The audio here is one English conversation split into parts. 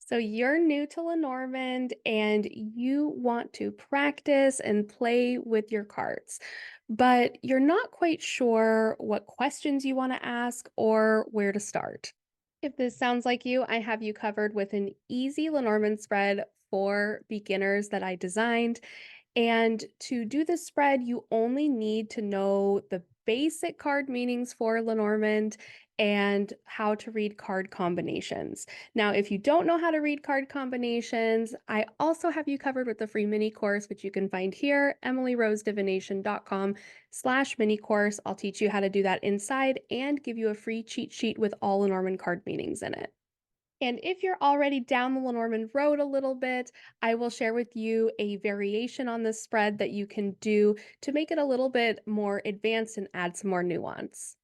So you're new to Lenormand and you want to practice and play with your cards, but you're not quite sure what questions you want to ask or where to start. If this sounds like you, I have you covered with an easy Lenormand spread for beginners that I designed. And to do this spread, you only need to know the basic card meanings for Lenormand and how to read card combinations. Now, if you don't know how to read card combinations, I also have you covered with the free mini course, which you can find here, emilyrosedivination.com/mini course. I'll teach you how to do that inside and give you a free cheat sheet with all Lenormand card meanings in it. And if you're already down the Lenormand road a little bit, I will share with you a variation on this spread that you can do to make it a little bit more advanced and add some more nuance.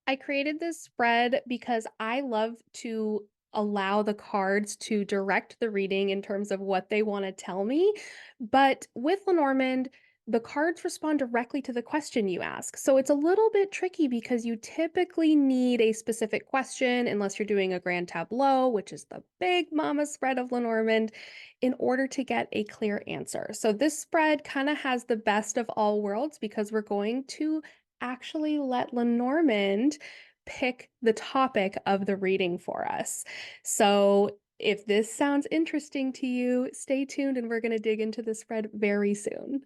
I created this spread because I love to allow the cards to direct the reading in terms of what they want to tell me. But with Lenormand, the cards respond directly to the question you ask. So it's a little bit tricky because you typically need a specific question, unless you're doing a grand tableau, which is the big mama spread of Lenormand, in order to get a clear answer. So this spread kind of has the best of all worlds because we're going to actually let Lenormand pick the topic of the reading for us. So if this sounds interesting to you, stay tuned and we're going to dig into the spread very soon.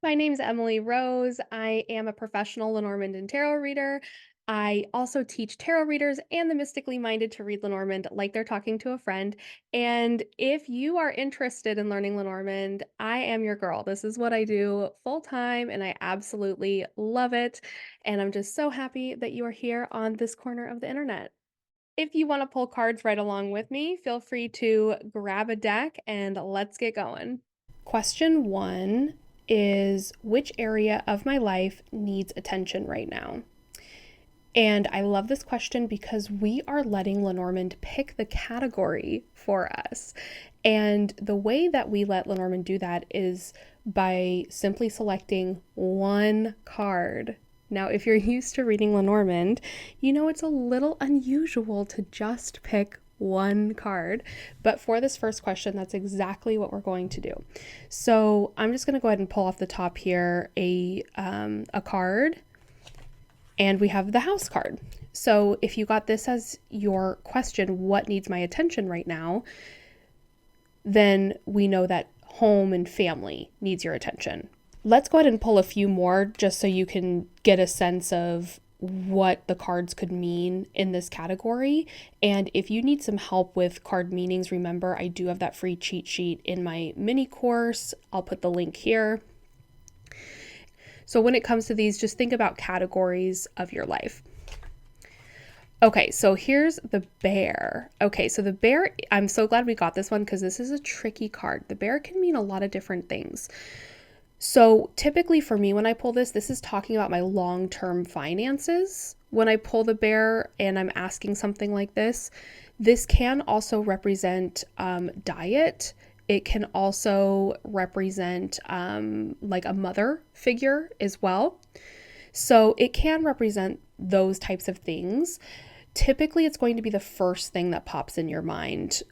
My name's Emily Rose. I am a professional Lenormand and tarot reader. I also teach tarot readers and the mystically minded to read Lenormand like they're talking to a friend. And if you are interested in learning Lenormand, I am your girl. This is what I do full time, and I absolutely love it. And I'm just so happy that you are here on this corner of the internet. If you want to pull cards right along with me, feel free to grab a deck and let's get going. Question one is, which area of my life needs attention right now? And I love this question because we are letting Lenormand pick the category for us. And the way that we let Lenormand do that is by simply selecting one card. Now, if you're used to reading Lenormand, you know it's a little unusual to just pick one card. But for this first question, that's exactly what we're going to do. So I'm just going to go ahead and pull off the top here a card. And we have the house card. So if you got this as your question, what needs my attention right now, then we know that home and family needs your attention. Let's go ahead and pull a few more just so you can get a sense of what the cards could mean in this category. And if you need some help with card meanings, remember I do have that free cheat sheet in my mini course. I'll put the link here. So when it comes to these, just think about categories of your life. Okay, so here's the bear. Okay, so the bear, I'm so glad we got this one because this is a tricky card. The bear can mean a lot of different things. So typically for me, when I pull this is talking about my long-term finances. When I pull the bear and I'm asking something like this can also represent diet. It can also represent like a mother figure as well. So it can represent those types of things. Typically, it's going to be the first thing that pops in your mind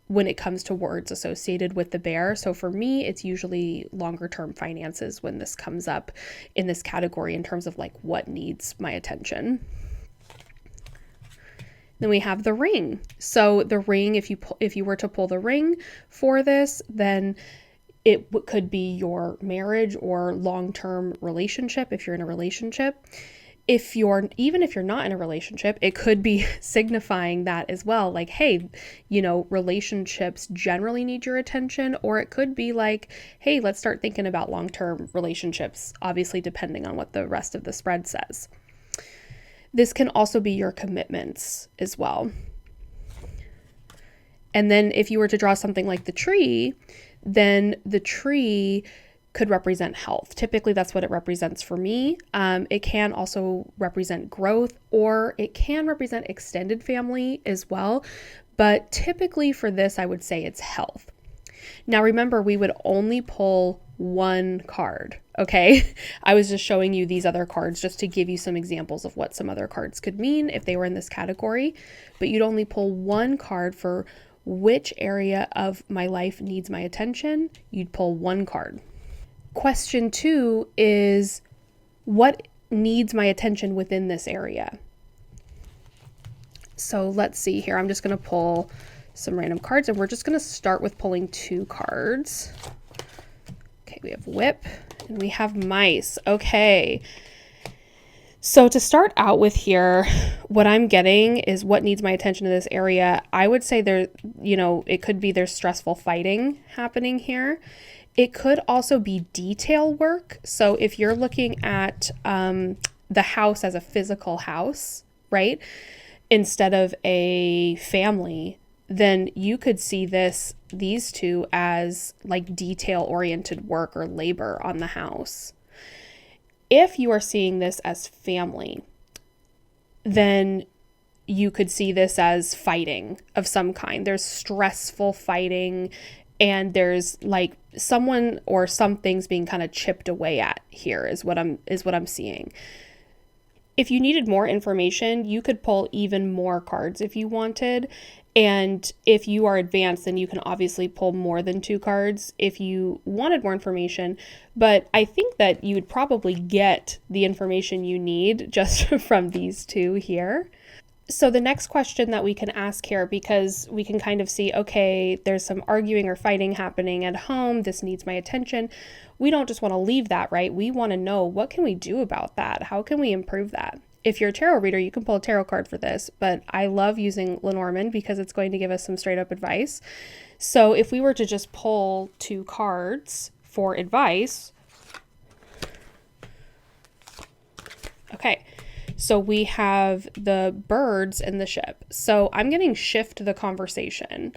when it comes to words associated with the bear. So for me, it's usually longer term finances when this comes up in this category in terms of like what needs my attention. Then we have the ring. So the ring, if you were to pull the ring for this, then it could be your marriage or long-term relationship if you're in a relationship. Even if you're not in a relationship, it could be signifying that as well. Like, hey, relationships generally need your attention, or it could be like, hey, let's start thinking about long-term relationships, obviously depending on what the rest of the spread says. This can also be your commitments as well. And then if you were to draw something like the tree, then the tree could represent health. Typically, that's what it represents for me. It can also represent growth, or it can represent extended family as well. But typically for this, I would say it's health. Now, remember, we would only pull one card, okay? I was just showing you these other cards just to give you some examples of what some other cards could mean if they were in this category, but you'd only pull one card for which area of my life needs my attention, you'd pull one card. Question 2 is, what needs my attention within this area? So let's see here. I'm just going to pull some random cards, and we're just going to start with pulling 2 cards. Okay, we have whip and we have mice. Okay. So to start out with here, what I'm getting is what needs my attention in this area. I would say there, it could be there's stressful fighting happening here. It could also be detail work. So if you're looking at the house as a physical house, right, instead of a family, then you could see these 2 as like detail-oriented work or labor on the house. If you are seeing this as family, then you could see this as fighting of some kind. There's stressful fighting, and there's like someone or some things being kind of chipped away at here is what I'm seeing. If you needed more information, you could pull even more cards if you wanted. And if you are advanced, then you can obviously pull more than 2 cards if you wanted more information. But I think that you would probably get the information you need just from these 2 here. So the next question that we can ask here, because we can kind of see, okay, there's some arguing or fighting happening at home, this needs my attention. We don't just want to leave that, right? We want to know, what can we do about that? How can we improve that? If you're a tarot reader, you can pull a tarot card for this, but I love using Lenormand because it's going to give us some straight up advice. So if we were to just pull 2 cards for advice, okay. So we have the birds and the ship. So I'm getting shift the conversation.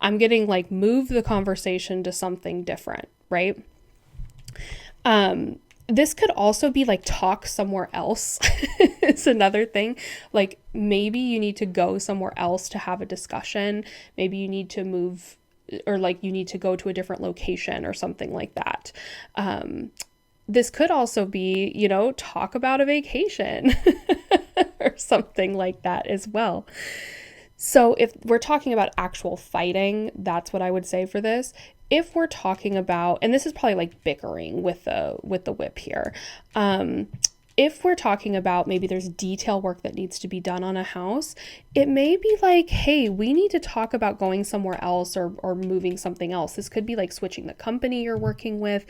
I'm getting like move the conversation to something different, right? This could also be like talk somewhere else. It's another thing. Like maybe you need to go somewhere else to have a discussion. Maybe you need to move, or like you need to go to a different location or something like that. This could also be, talk about a vacation or something like that as well. So if we're talking about actual fighting, that's what I would say for this. If we're talking about, and this is probably like bickering with the whip here. If we're talking about maybe there's detail work that needs to be done on a house, it may be like, hey, we need to talk about going somewhere else or moving something else. This could be like switching the company you're working with.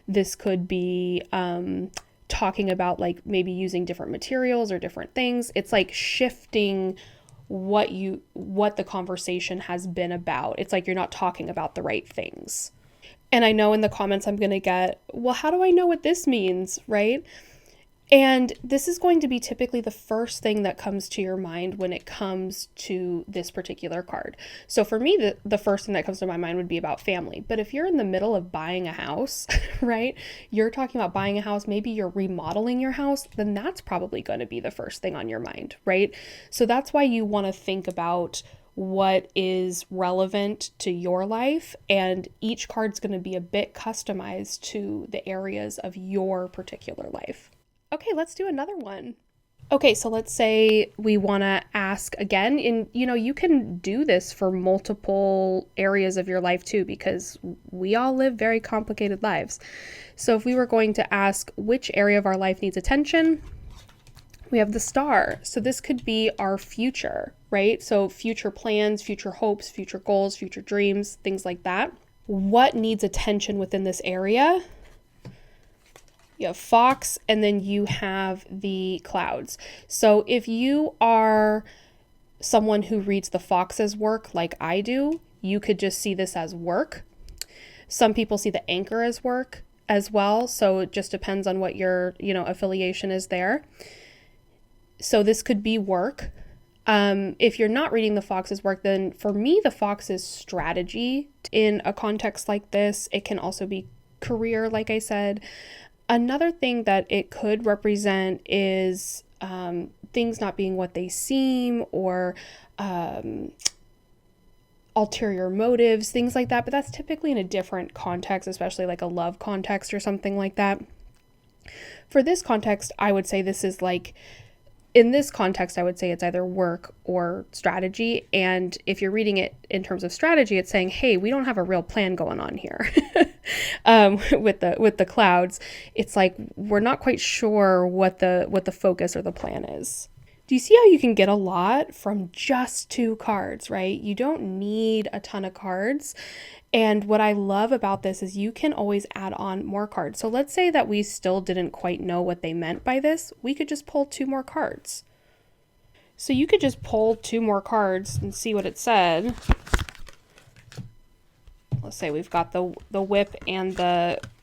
This could be talking about like maybe using different materials or different things. It's like shifting what the conversation has been about. It's like you're not talking about the right things. And I know in the comments I'm going to get, well, how do I know what this means, right? And this is going to be typically the first thing that comes to your mind when it comes to this particular card. So for me, the first thing that comes to my mind would be about family. But if you're in the middle of buying a house, right, you're talking about buying a house, maybe you're remodeling your house, then that's probably going to be the first thing on your mind, right? So that's why you want to think about what is relevant to your life, and each card's going to be a bit customized to the areas of your particular life. Okay, let's do another one. Okay, so let's say we want to ask again, and you can do this for multiple areas of your life too, because we all live very complicated lives. So if we were going to ask which area of our life needs attention, we have the star. So this could be our future, right? So future plans, future hopes, future goals, future dreams, things like that. What needs attention within this area? You have fox, and then you have the clouds. So if you are someone who reads the fox as work like I do, you could just see this as work. Some people see the anchor as work as well. So it just depends on what your, affiliation is there. So this could be work. If you're not reading the fox as work, then for me, the fox is strategy. In a context like this, it can also be career, like I said. Another thing that it could represent is things not being what they seem, or ulterior motives, things like that. But that's typically in a different context, especially like a love context or something like that. For this context, I would say this is like in this context, I would say it's either work or strategy. And if you're reading it in terms of strategy, it's saying, hey, we don't have a real plan going on here. With the clouds, it's like we're not quite sure what the focus or the plan is. Do you see how you can get a lot from just 2 cards, right? You don't need a ton of cards. And what I love about this is you can always add on more cards. So let's say that we still didn't quite know what they meant by this. We could just pull 2 more cards. So you could just pull 2 more cards and see what it said. Let's say we've got the whip and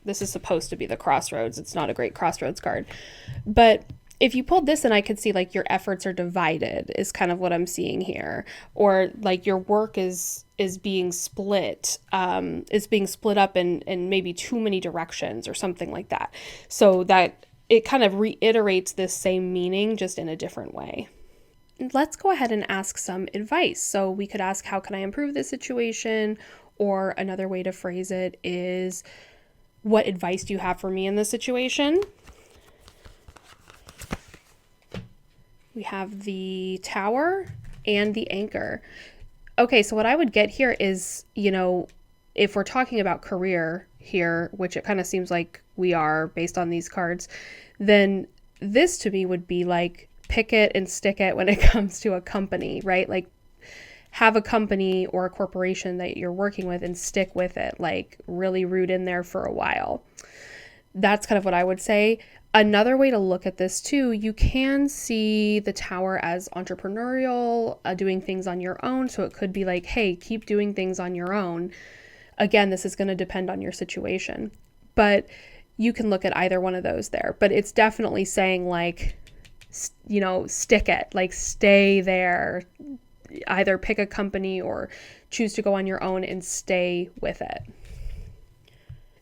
this is supposed to be the crossroads. It's not a great crossroads card. But if you pulled this, and I could see like your efforts are divided is kind of what I'm seeing here, or like your work is being split, up in maybe too many directions or something like that. So that it kind of reiterates this same meaning just in a different way. Let's go ahead and ask some advice. So we could ask, how can I improve this situation? Or another way to phrase it is, what advice do you have for me in this situation? We have the Tower and the Anchor. Okay, so what I would get here is, if we're talking about career here, which it kind of seems like we are based on these cards, then this to me would be like pick it and stick it when it comes to a company, right? Like have a company or a corporation that you're working with and stick with it, like really root in there for a while. That's kind of what I would say. Another way to look at this too, you can see the Tower as entrepreneurial, doing things on your own. So it could be like, hey, keep doing things on your own. Again, this is going to depend on your situation, but you can look at either one of those there. But it's definitely saying like, stick it, like stay there, either pick a company or choose to go on your own and stay with it.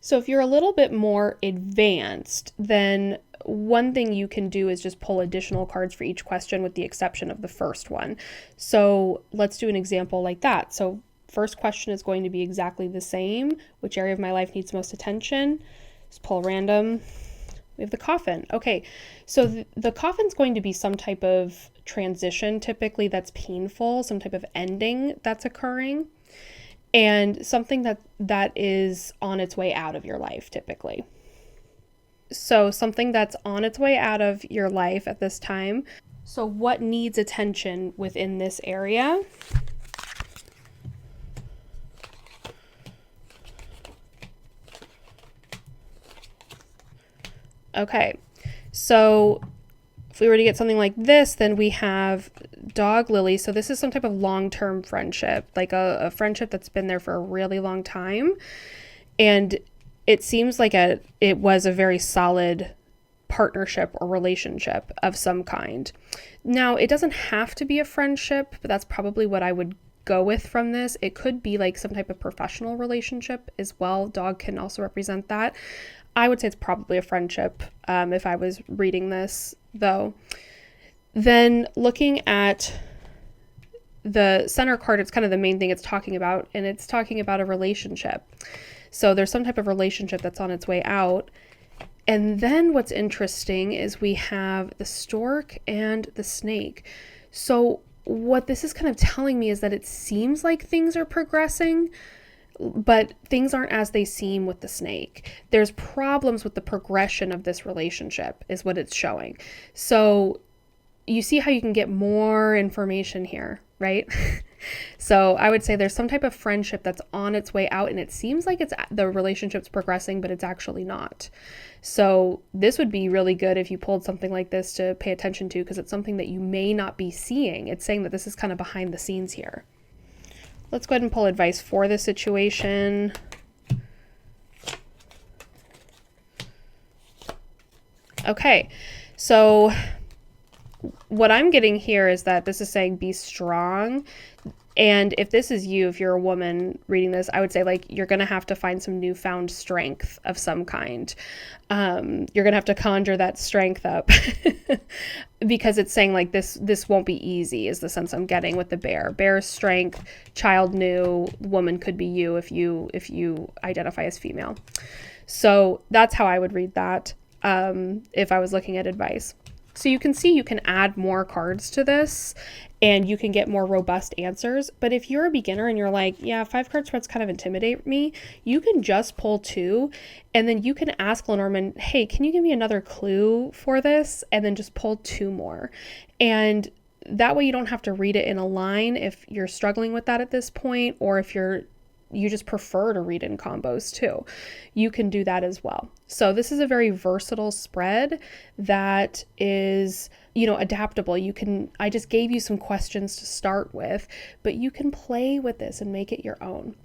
So if you're a little bit more advanced, then one thing you can do is just pull additional cards for each question with the exception of the first one. So let's do an example like that. So first question is going to be exactly the same. Which area of my life needs most attention? Just pull random. We have the coffin. Okay, so the coffin's going to be some type of transition, typically that's painful, some type of ending that's occurring, and something that is on its way out of your life, typically. So something that's on its way out of your life at this time. So what needs attention within this area? Okay, so if we were to get something like this, then we have dog lily. So this is some type of long-term friendship, like a friendship that's been there for a really long time. And it seems like it was a very solid partnership or relationship of some kind. Now, it doesn't have to be a friendship, but that's probably what I would go with from this. It could be like some type of professional relationship as well. Dog can also represent that. I would say it's probably a friendship if I was reading this, though. Then looking at the center card, it's kind of the main thing it's talking about, and it's talking about a relationship. So there's some type of relationship that's on its way out. And then what's interesting is we have the stork and the snake. So what this is kind of telling me is that it seems like things are progressing, but things aren't as they seem with the snake. There's problems with the progression of this relationship is what it's showing. So you see how you can get more information here, right? So I would say there's some type of friendship that's on its way out, and it seems like the relationship's progressing, but it's actually not. So this would be really good if you pulled something like this to pay attention to, because it's something that you may not be seeing. It's saying that this is kind of behind the scenes here. Let's go ahead and pull advice for this situation. Okay, so what I'm getting here is that this is saying be strong. And if this is you, if you're a woman reading this, I would say like you're going to have to find some newfound strength of some kind. You're going to have to conjure that strength up because it's saying like this won't be easy is the sense I'm getting with the bear. Bear's strength, child new, woman could be you if you identify as female. So that's how I would read that if I was looking at advice. So you can see you can add more cards to this and you can get more robust answers. But if you're a beginner and you're like, yeah, 5 card spreads kind of intimidate me, you can just pull 2 and then you can ask Lenormand, hey, can you give me another clue for this? And then just pull 2 more. And that way you don't have to read it in a line if you're struggling with that at this point, or if you just prefer to read in combos too. You can do that as well. So this is a very versatile spread that is, adaptable. I just gave you some questions to start with, but you can play with this and make it your own.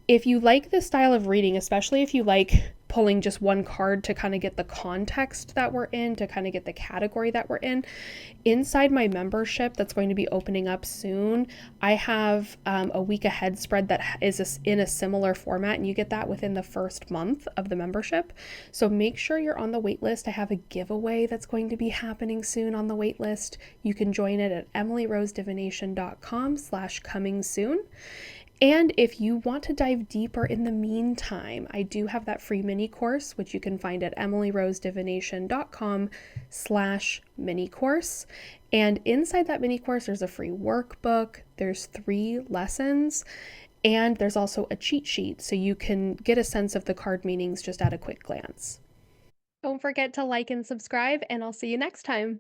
If you like this style of reading, especially if you like pulling just one card to kind of get the context that we're in, to kind of get the category that we're in, inside my membership that's going to be opening up soon, I have a week ahead spread that is in a similar format, and you get that within the first month of the membership. So make sure you're on the wait list. I have a giveaway that's going to be happening soon on the wait list. You can join it at emilyrosedivination.com/coming soon. And if you want to dive deeper in the meantime, I do have that free mini course, which you can find at emilyrosedivination.com/mini course. And inside that mini course, there's a free workbook, there's 3 lessons, and there's also a cheat sheet so you can get a sense of the card meanings just at a quick glance. Don't forget to like and subscribe, and I'll see you next time.